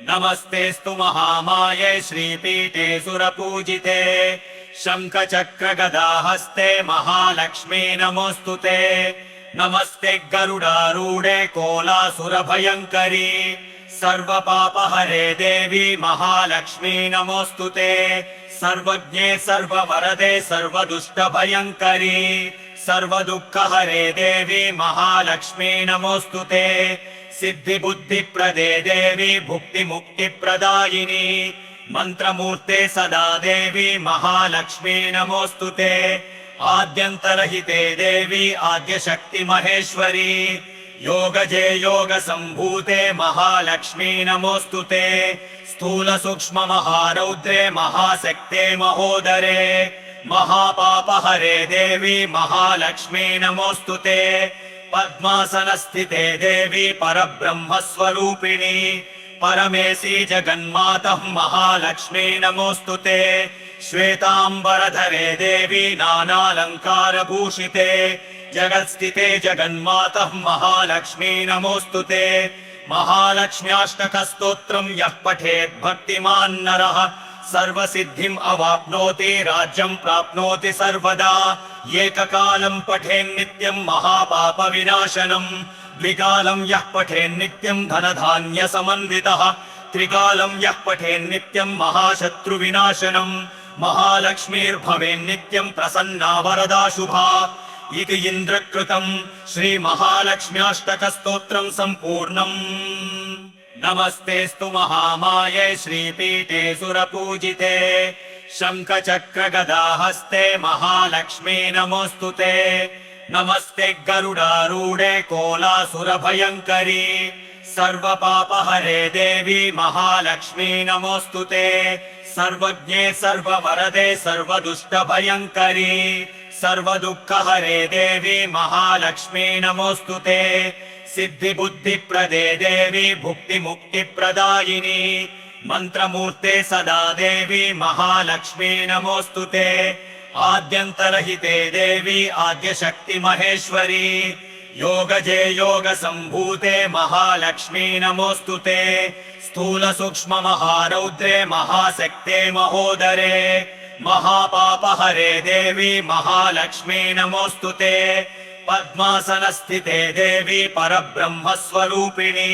नमस्तेऽस्तु महामाये श्रीपीठे सुरपूजिते शङ्खचक्रगदाहस्ते महालक्ष्मी नमोऽस्तु ते। नमस्ते गरुडारूढे कोलासुरभयङ्करी सर्वपापहरे देवी महालक्ष्मी नमोऽस्तु ते। सर्वज्ञे सर्ववरदे सर्वदुष्टभयङ्करी सर्वदुःखहरे देवी महालक्ष्मी नमोऽस्तु ते। सिद्धिबुद्धिप्रदे देवी भुक्तिमुक्तिप्रदायिनी मंत्रमूर्ते सदा देवी महालक्ष्मी नमोऽस्तु ते। आद्यन्तरहिते देवी आद्यशक्ति महेश्वरी योगजे योगसम्भूते महालक्ष्मी नमोऽस्तु ते। स्थूल सूक्ष्म महारौद्रे महाशक्ते महोदरे महापापहरे देवी महालक्ष्मी नमोऽस्तु ते। पद्मासनस्थिते देवी परब्रह्मस्वरूपिणी परमेशी जगन्मातः महालक्ष्मी नमोऽस्तु ते। श्वेतांबरधरे देवी नानालंकारभूषिते जगत्स्थिते जगन्मातः महालक्ष्मी नमोऽस्तु ते। महालक्ष्म्याष्टकस्तोत्रं यः पठेत् भक्तिमान् नरः सर्वसिद्धिम् अवाप्नोति राज्यं प्राप्नोति सर्वदा। एककालं पठेन्नित्यं महापापविनाशनम् द्विकालं यः पठेन्नित्यं धनधान्यसमन्वितः त्रिकालं यः पठेन्नित्यं महाशत्रुविनाशनम् महालक्ष्मीर्भवेन्नित्यं प्रसन्ना वरदा शुभा। इति इन्द्रकृतं श्रीमहालक्ष्म्याष्टकस्तोत्रं सम्पूर्णम्। नमस्तेऽस्तु महामाये श्रीपीठे सुरपूजिते शङ्खचक्रगदाहस्ते महालक्ष्मी नमोऽस्तु ते। नमस्ते गरुडारूढे कोलासुरभयङ्करी सर्वपापहरे देवी महालक्ष्मी नमोऽस्तु ते। सर्वज्ञे सर्ववरदे सर्वदुष्टभयङ्करी सर्वदुःखहरे देवी महालक्ष्मी नमोऽस्तु ते। सिद्धिबुद्धिप्रदे देवी भुक्तिमुक्तिप्रदायिनी मंत्रमूर्ते सदा देवी महालक्ष्मी नमोऽस्तु ते। आद्यन्तरहिते देवी आद्यशक्ति महेश्वरी योगजे योगसम्भूते महालक्ष्मी नमोऽस्तु ते। स्थूल सूक्ष्म महारौद्रे महाशक्ते महोदरे महापापहरे देवी महालक्ष्मी नमोऽस्तु ते। पद्मासनस्थिते देवी परब्रह्मस्वरूपिणी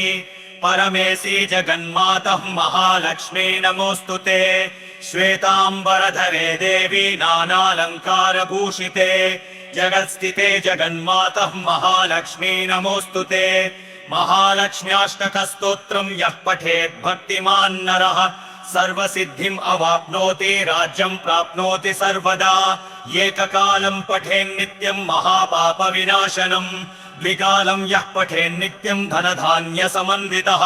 परमेशी जगन्मातः महालक्ष्मी नमोऽस्तु ते। श्वेतांबरधरे देवी नानालंकारभूषिते जगत्स्थिते जगन्मातः महालक्ष्मी नमोऽस्तु ते। महालक्ष्म्याष्टकस्तोत्रं यः पठेत् भक्तिमान् नरः सर्वसिद्धिम् अवाप्नोति राज्यं प्राप्नोति सर्वदा। एककालं पठेन्नित्यं महापापविनाशनम् द्विकालं यः पठेन्नित्यं धनधान्यसमन्वितः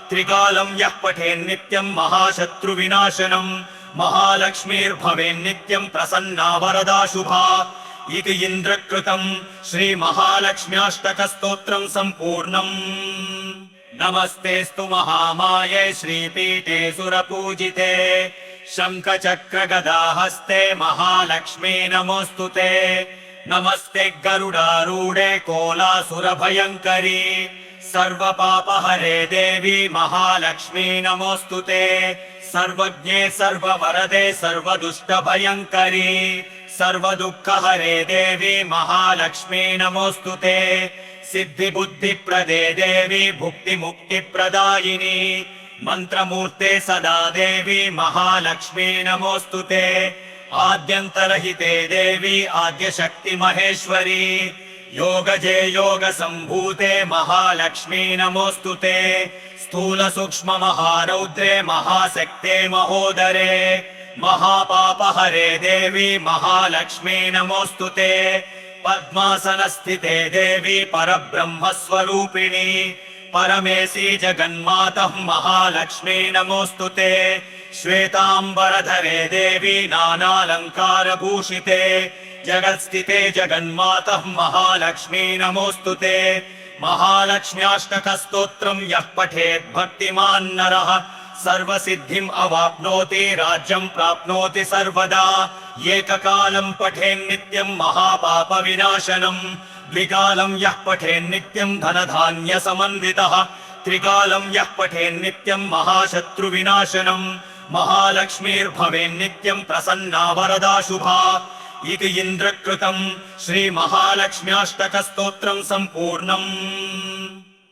त्रिकालं यः पठेन्नित्यं महाशत्रुविनाशनम् महालक्ष्मीर्भवेन्नित्यं प्रसन्ना वरदा शुभा। इति इन्द्रकृतं श्रीमहालक्ष्म्याष्टकस्तोत्रं सम्पूर्णम्। नमस्तेऽस्तु महामाये श्रीपीठे सुरपूजिते शङ्खचक्रगदाहस्ते महालक्ष्मी नमोऽस्तु ते। नमस्ते गरुडारूढे कोलासुरभयङ्करी सर्वपापहरे देवी महालक्ष्मी नमोऽस्तु ते। सर्वज्ञे सर्ववरदे सर्वदुष्टभयङ्करी सर्वदुःखहरे देवी महालक्ष्मी नमोऽस्तु ते। सिद्धिबुद्धिप्रदे देवी भुक्तिमुक्तिप्रदायिनी मंत्रमूर्ते सदा देवी महालक्ष्मी नमोऽस्तु ते। आद्यन्तरहिते देवी आद्यशक्ति महेश्वरी योगजे योगसम्भूते महालक्ष्मी नमोऽस्तु ते। स्थूल सूक्ष्म महारौद्रे महाशक्ते महोदरे महापापहरे देवी महालक्ष्मी नमोऽस्तु ते। पद्मासनस्थिते देवी परब्रह्मस्वरूपिणी परमेशी जगन्मातः महालक्ष्मी नमोऽस्तु ते। श्वेतांबरधरे देवी नानालंकारभूषिते जगत्स्थिते जगन्मातः महालक्ष्मी नमोऽस्तु ते। महालक्ष्म्याष्टकस्तोत्रं यः पठेत् भक्तिमान् नरः सर्वसिद्धिम् अवाप्नोति राज्यं प्राप्नोति सर्वदा। एककालं पठेन्नित्यं महापापविनाशनम् द्विकालं यः पठेन्नित्यं धनधान्यसमन्वितः त्रिकालं यः पठेन्नित्यं महाशत्रुविनाशनम् महालक्ष्मीर्भवेन्नित्यं प्रसन्ना वरदा शुभा इति इन्द्रकृतं श्रीमहालक्ष्म्याष्टकस्तोत्रं सम्पूर्णम्।